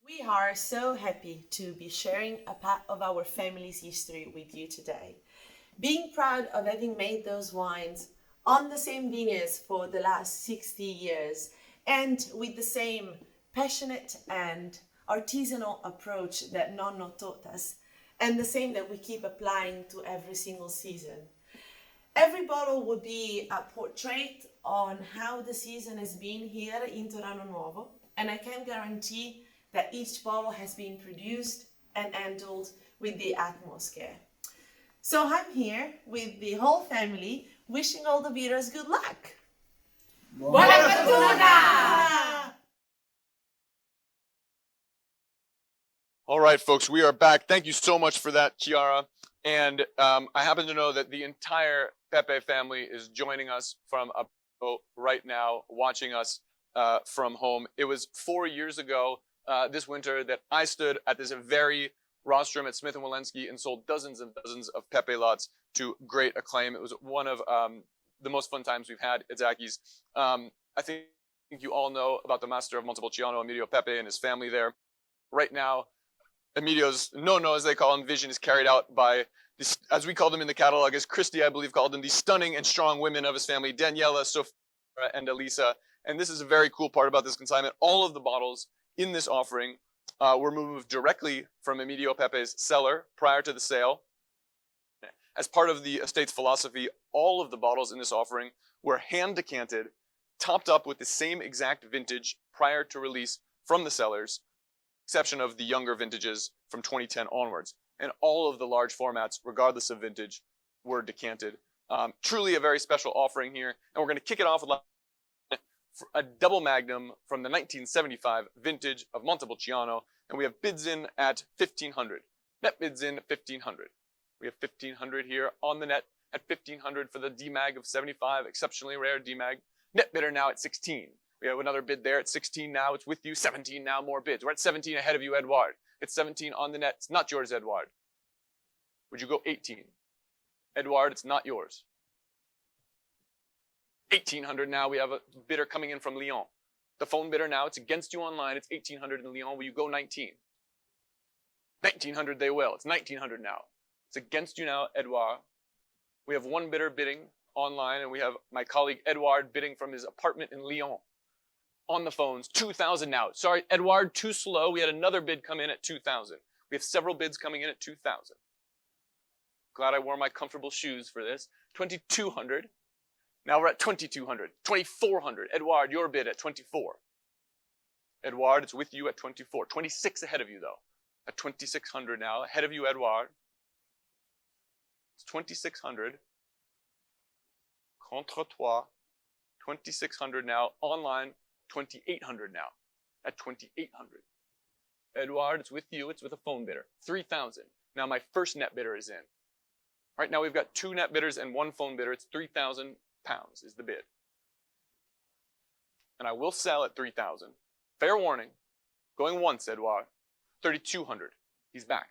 We are so happy to be sharing a part of our family's history with you today. Being proud of having made those wines on the same vineyards for the last 60 years and with the same passionate and artisanal approach that Nonno taught us, and the same that we keep applying to every single season. Every bottle will be a portrait on how the season has been here in Torano Nuovo, and I can guarantee that each bottle has been produced and handled with the utmost care. So I'm here with the whole family, wishing all the beaters good luck. Buona fortuna! All right, folks, we are back. Thank you so much for that, Chiara. And I happen to know that the entire Pepe family is joining us from right now, watching us from home. It was 4 years ago this winter that I stood at this very rostrum at Smith & Wollensky and sold dozens and dozens of Pepe lots to great acclaim. It was one of the most fun times we've had at Zachys. I think you all know about the master of Montepulciano, Emidio Pepe, and his family there. Right now, Emidio's no, as they call him, vision is carried out by, this, as we called them in the catalog, as Christy, I believe, called them, the stunning and strong women of his family, Daniela, Sophia, and Elisa. And this is a very cool part about this consignment. All of the bottles in this offering were moved directly from Emidio Pepe's cellar prior to the sale. As part of the estate's philosophy, all of the bottles in this offering were hand decanted, topped up with the same exact vintage prior to release from the cellars, exception of the younger vintages from 2010 onwards. And all of the large formats, regardless of vintage, were decanted. Truly a very special offering here. And we're going to kick it off with a double magnum from the 1975 vintage of Montepulciano. And we have bids in at 1,500. Net bids in 1,500. We have 1,500 here on the net at 1,500 for the D-Mag of 75, exceptionally rare D-Mag. Net bidder now at 16. We have another bid there at 16 now. It's with you. 17 now, more bids. We're at 17 ahead of you, Edouard. It's 17 on the net. It's not yours, Edouard. Would you go 18? Edouard, it's not yours. 1,800 now. We have a bidder coming in from Lyon. The phone bidder now, it's against you online. It's 1,800 in Lyon. Will you go 19? 1,900 they will. It's 1,900 now. It's against you now, Edouard. We have one bidder bidding online, and we have my colleague Edouard bidding from his apartment in Lyon. On the phones, 2,000 now. Sorry, Edouard, too slow. We had another bid come in at 2,000. We have several bids coming in at 2,000. Glad I wore my comfortable shoes for this. 2,200. Now we're at 2,200. 2,400. Edouard, your bid at 24. Edouard, it's with you at 24. 26 ahead of you, though. At 2,600 now. Ahead of you, Edouard. It's 2,600. Contre toi. 2,600 now. Online. 2,800 now, at 2,800. Edouard, it's with you. It's with a phone bidder. 3,000. Now my first net bidder is in. Right now we've got 2 net bidders and 1 phone bidder. It's 3,000 pounds is the bid. And I will sell at 3,000. Fair warning. Going once, Edouard. 3,200. He's back.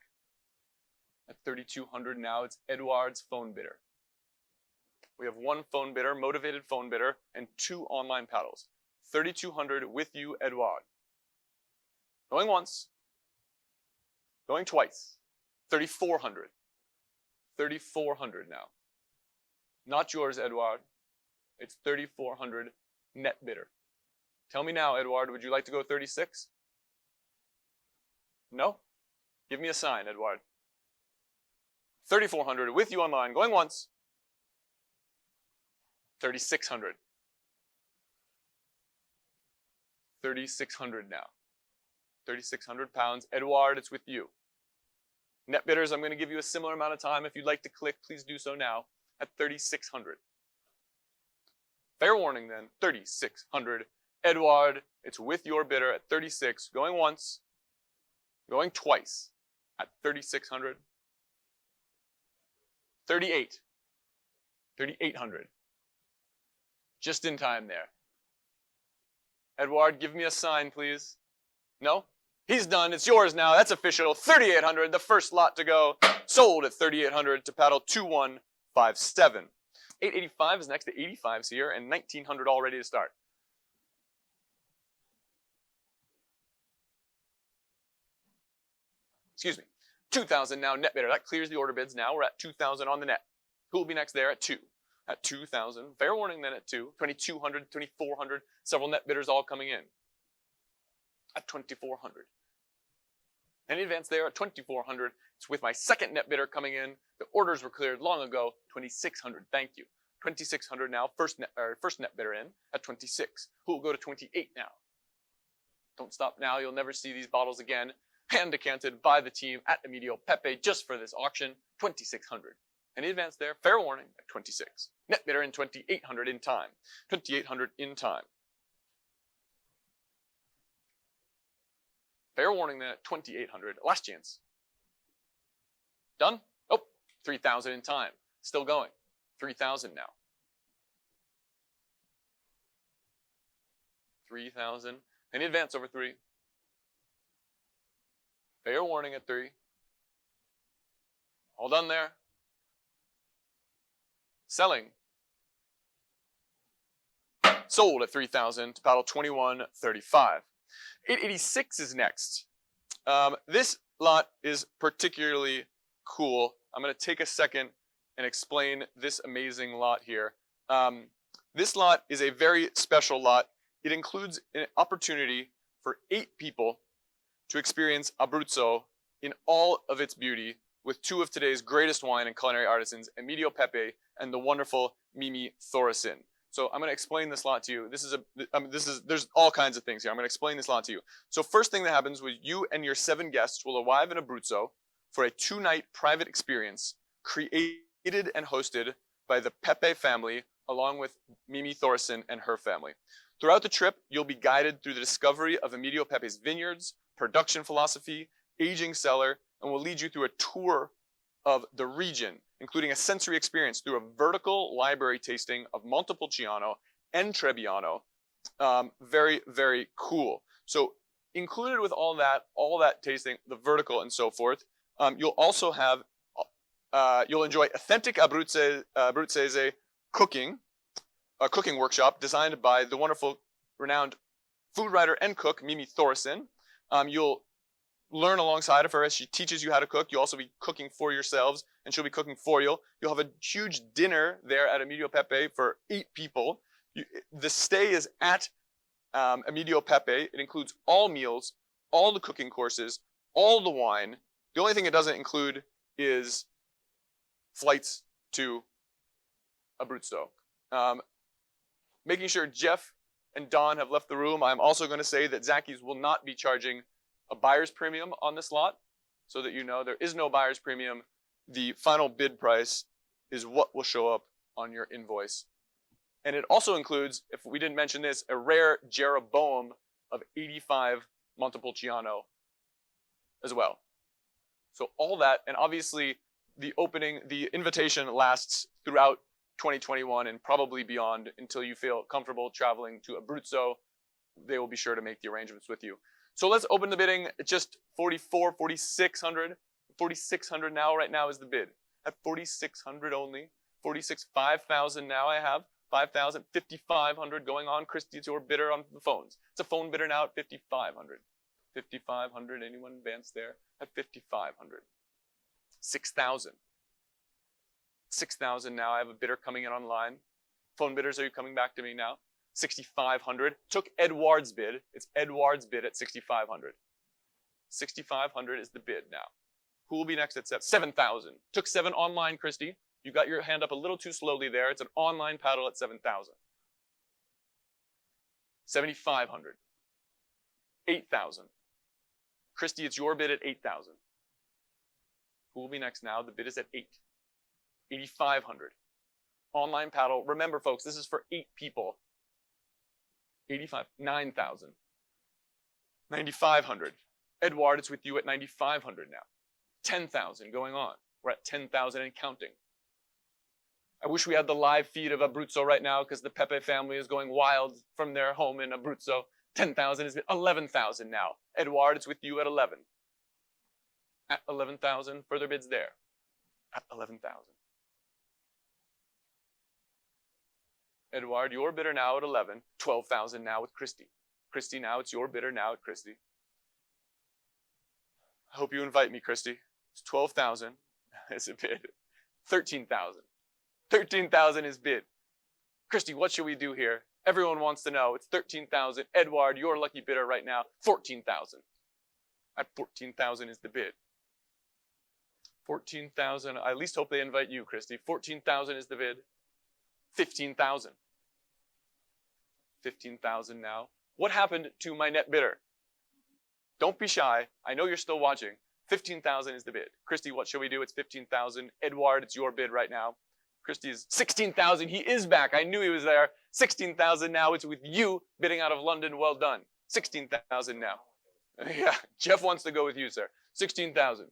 At 3,200 now, it's Edouard's phone bidder. We have 1 phone bidder, motivated phone bidder, and 2 online paddles. 3,200 with you, Edouard. Going once. Going twice. 3,400. 3,400 now. Not yours, Edouard. It's 3,400 net bidder. Tell me now, Edouard, would you like to go 36? No? Give me a sign, Edouard. 3,400 with you online. Going once. 3,600. 3,600 now. 3,600 pounds. Edouard, it's with you. Net bidders, I'm going to give you a similar amount of time. If you'd like to click, please do so now at 3,600. Fair warning then, 3,600. Edouard, it's with your bidder at 36. Going once. Going twice at 3,600. 38. 3,800. Just in time there. Edouard, give me a sign, please. No? He's done. It's yours now. That's official. 3,800, the first lot to go. Sold at 3,800 to paddle 2,157. 885 is next to 85's here, and 1,900 all ready to start. excuse me. 2,000 now, net bidder. That clears the order bids now. We're at 2,000 on the net. Who will be next there at 2? At 2,000. Fair warning then at 2. 2,200, 2,400. Several net bidders all coming in. At 2,400. Any advance there at 2,400. It's with my second net bidder coming in. The orders were cleared long ago. 2,600. Thank you. 2,600 now. First net bidder in at 26. Who will go to 28 now? Don't stop now. You'll never see these bottles again. Hand decanted by the team at Emidio Pepe just for this auction. 2,600. Any advance there? Fair warning at 26. Net bidder in 2,800 in time. 2,800 in time. Fair warning then at 2,800. Last chance. Done? Oh, 3,000 in time. Still going. 3,000 now. 3,000. Any advance over 3? Fair warning at 3. All done there. Selling. Sold at 3,000 to paddle 21.35. 886 is next. This lot is particularly cool. I'm going to take a second and explain this amazing lot here. This lot is a very special lot. It includes an opportunity for 8 people to experience Abruzzo in all of its beauty with 2 of today's greatest wine and culinary artisans, Emidio Pepe and the wonderful Mimi Thoresen. So I'm going to explain this lot to you. There's all kinds of things here. I'm going to explain this lot to you. So first thing that happens was you and your 7 guests will arrive in Abruzzo for a 2-night private experience created and hosted by the Pepe family along with Mimi Thoresen and her family. Throughout the trip, you'll be guided through the discovery of Emidio Pepe's vineyards, production philosophy, aging cellar, and will lead you through a tour of the region, including a sensory experience through a vertical library tasting of Montepulciano and Trebbiano. Very, very cool. So included with all that tasting, the vertical and so forth, you'll also have, you'll enjoy authentic Abruzzese cooking, a cooking workshop designed by the wonderful, renowned food writer and cook, Mimi Thoresen. You'll learn alongside of her as she teaches you how to cook. You'll also be cooking for yourselves, and she'll be cooking for you. You'll have a huge dinner there at Emidio Pepe for 8 people. The stay is at Emidio Pepe. It includes all meals, all the cooking courses, all the wine. The only thing it doesn't include is flights to Abruzzo. Making sure Jeff and Don have left the room, I'm also going to say that Zachys will not be charging a buyer's premium on this lot, so that you know there is no buyer's premium. The final bid price is what will show up on your invoice. And it also includes, if we didn't mention this, a rare Rehoboam of 85 Montepulciano as well. So all that, and obviously the invitation lasts throughout 2021 and probably beyond until you feel comfortable traveling to Abruzzo. They will be sure to make the arrangements with you. So let's open the bidding at just 4,600. 4,600 now, right now is the bid. At 4,600 only. 5,000 now I have. 5,000, 5,500 going on. Christy, it's your bidder on the phones. It's a phone bidder now at 5,500. 5,500, anyone advance there? At 5,500. 6,000. 6,000 now. I have a bidder coming in online. Phone bidders, are you coming back to me now? 6,500. Took Edward's bid. It's Edward's bid at 6,500. 6,500 is the bid now. Who will be next at 7,000? Took 7 online, Christy. You got your hand up a little too slowly there. It's an online paddle at 7,000. 7,500. 8,000. Christy, it's your bid at 8,000. Who will be next now? The bid is at 8. 8,500. Online paddle. Remember, folks, this is for 8 people. 9,000. 9,500. Edward, it's with you at 9,500 now. 10,000 going on. We're at 10,000 and counting. I wish we had the live feed of Abruzzo right now because the Pepe family is going wild from their home in Abruzzo. 10,000 is 11,000 now. Edward, it's with you at 11. At 11,000, further bids there. At 11,000. Edward, your bidder now at 11. 12,000 now with Christy. Christy, now it's your bidder now at Christy. I hope you invite me, Christy. It's 12,000 is a bid. 13,000. 13,000 is bid. Christy, what should we do here? Everyone wants to know. It's 13,000. Edward, your lucky bidder right now, 14,000. At 14,000 is the bid. 14,000. I at least hope they invite you, Christy. 14,000 is the bid. 15,000. 15,000 now. What happened to my net bidder? Don't be shy. I know you're still watching. 15,000 is the bid. Christy, what should we do? It's 15,000. Edward, it's your bid right now. Christy's 16,000. He is back. I knew he was there. 16,000 now. It's with you bidding out of London. Well done. 16,000 now. Yeah, Jeff wants to go with you, sir. 16,000.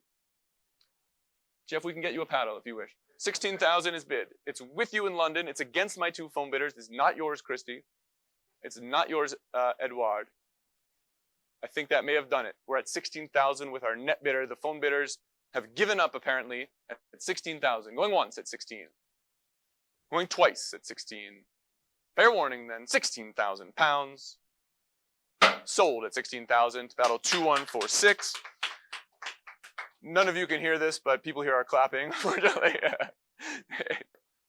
Jeff, we can get you a paddle if you wish. 16,000 is bid. It's with you in London. It's against my two phone bidders. It's not yours, Christy. It's not yours, Edward. I think that may have done it. We're at 16,000 with our net bidder. The phone bidders have given up, apparently, at 16,000. Going once at 16. Going twice at 16. Fair warning, then. 16,000 pounds. Sold at 16,000. Battle 2146. None of you can hear this, but people here are clapping. You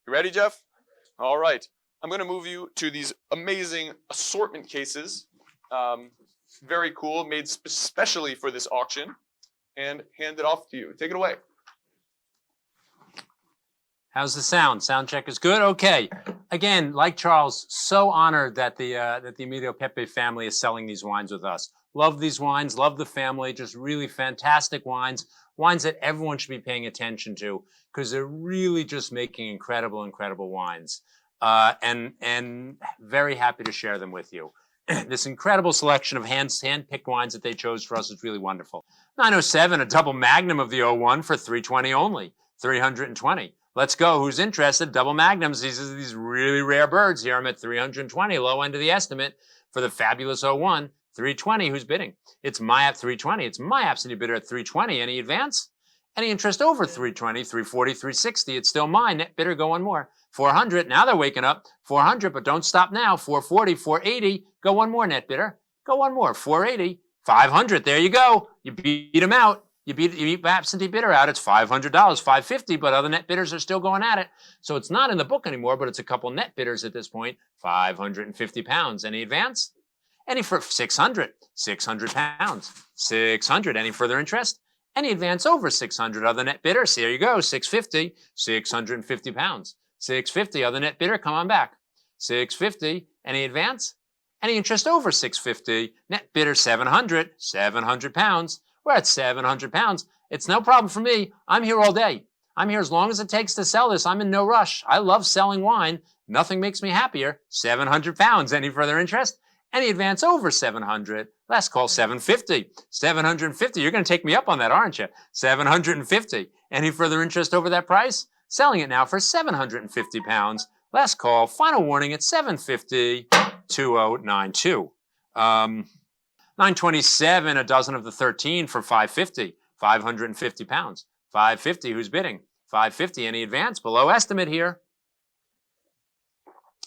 ready, Jeff? All right. I'm going to move you to these amazing assortment cases. Very cool, made specially for this auction, and hand it off to you. Take it away. How's the sound? Sound check is good? Okay. Again, like Charles, so honored that the Emidio Pepe family is selling these wines with us. Love these wines, love the family, just really fantastic wines. Wines that everyone should be paying attention to because they're really just making incredible, incredible wines. And very happy to share them with you. This incredible selection of hand-picked wines that they chose for us is really wonderful. 907, a double magnum of the 01 for $320 only, $320. Let's go. Who's interested? Double magnums. These are these really rare birds. Here I'm at $320, low end of the estimate for the fabulous 01, $320. Who's bidding? It's my app 320. It's my absolute bidder at $320. Any advance? Any interest over $320, $340, $360? It's still mine. Net bidder, go one more. $400. Now they're waking up. $400, but don't stop now. $440, $480. Go one more, net bidder. Go one more. $480, $500. There you go. You beat them out. You beat absentee bidder out. It's $500, $550, but other net bidders are still going at it. So it's not in the book anymore, but it's a couple net bidders at this point. 550 pounds. Any advance? Any for 600? 600 pounds. 600. Any further interest? Any advance over 600? Other net bidders. Here you go. 650. 650 pounds. 650. Other net bidder. Come on back. 650. Any advance? Any interest over 650? Net bidder 700. 700 pounds. We're at 700 pounds. It's no problem for me. I'm here all day. I'm here as long as it takes to sell this. I'm in no rush. I love selling wine. Nothing makes me happier. 700 pounds. Any further interest? Any advance over 700? Last call 750. 750. You're going to take me up on that, aren't you? 750. Any further interest over that price? Selling it now for 750 pounds. Last call. Final warning at 750. 2092. 927, a dozen of the 13 for 550. 550 pounds. 550. Who's bidding? 550. Any advance? Below estimate here.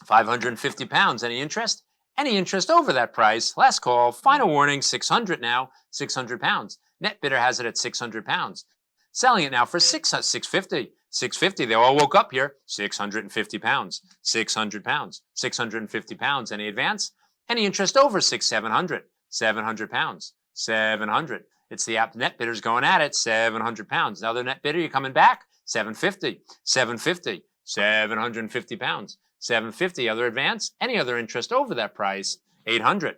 550 pounds. Any interest? Any interest over that price? Last call. Final warning. 600 now. 600 pounds. Net bidder has it at 600 pounds. Selling it now for 650. 650. They all woke up here. 650 pounds. 600 pounds. 650 pounds. Any advance? Any interest over 700? 700 pounds. 700. It's the app net bidders going at it. 700 pounds. Another net bidder, you coming back? 750. 750. 750 pounds. 750. Other advance? Any other interest over that price? 800.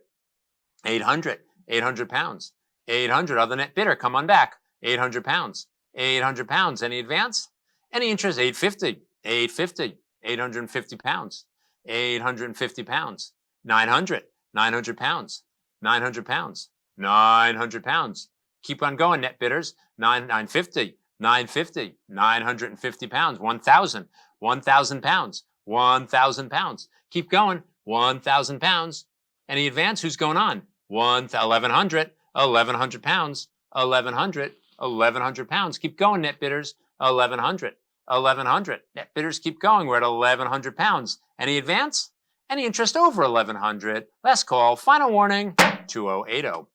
800. 800 pounds. 800. Other net bidder, come on back. 800 pounds. 800 pounds. Any advance? Any interest? 850. 850. 850 pounds. 850 pounds. 900. 900 pounds. 900 pounds. 900 pounds. Keep on going, net bidders. 950. 950. 950 pounds. 1,000. 1,000 pounds. 1,000 pounds. Keep going. 1,000 pounds. Any advance? Who's going on? 1,100. 1,100 pounds. 1,100. 1,100 pounds. Keep going, net bidders. 1,100. 1,100. Net bidders keep going. We're at 1,100 pounds. Any advance? Any interest over 1,100? Last call. Final warning. 2080.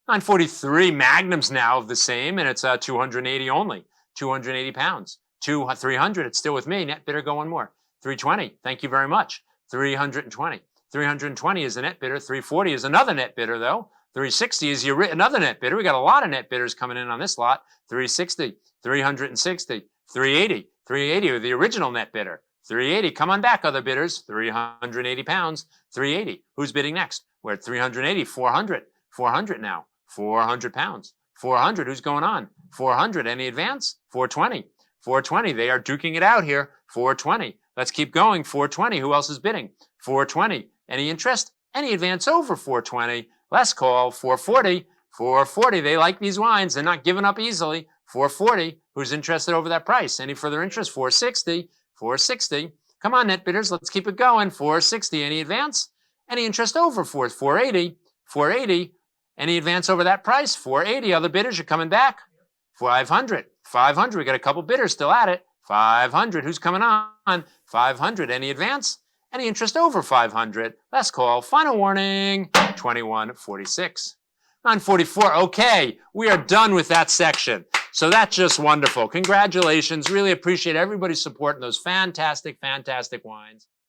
943 magnums now of the same, and it's 280 only. 280 pounds. 300, it's still with me. Net bidder, go one more. 320, thank you very much. 320. 320 is a net bidder. 340 is another net bidder, though. 360 is another net bidder. We got a lot of net bidders coming in on this lot. 360, 360, 380. 380 are the original net bidder. 380, come on back, other bidders. 380 pounds. 380, who's bidding next? We're at 380, 400. 400 now. 400 pounds. 400, who's going on? 400, any advance? 420. 420, they are duking it out here. 420, let's keep going. 420, who else is bidding? 420, any interest? Any advance over 420? Last call, 440. 440, they like these wines. They're not giving up easily. 440, who's interested over that price? Any further interest? 460. 460, come on, net bidders, let's keep it going. 460, any advance? Any interest over 480? 480, any advance over that price? 480, other bidders are coming back. 500, 500, we got a couple bidders still at it. 500, who's coming on? 500, any advance? Any interest over 500? Last call, final warning, 2146. 944, okay, we are done with that section. So that's just wonderful. Congratulations, really appreciate everybody's support in those fantastic, fantastic wines.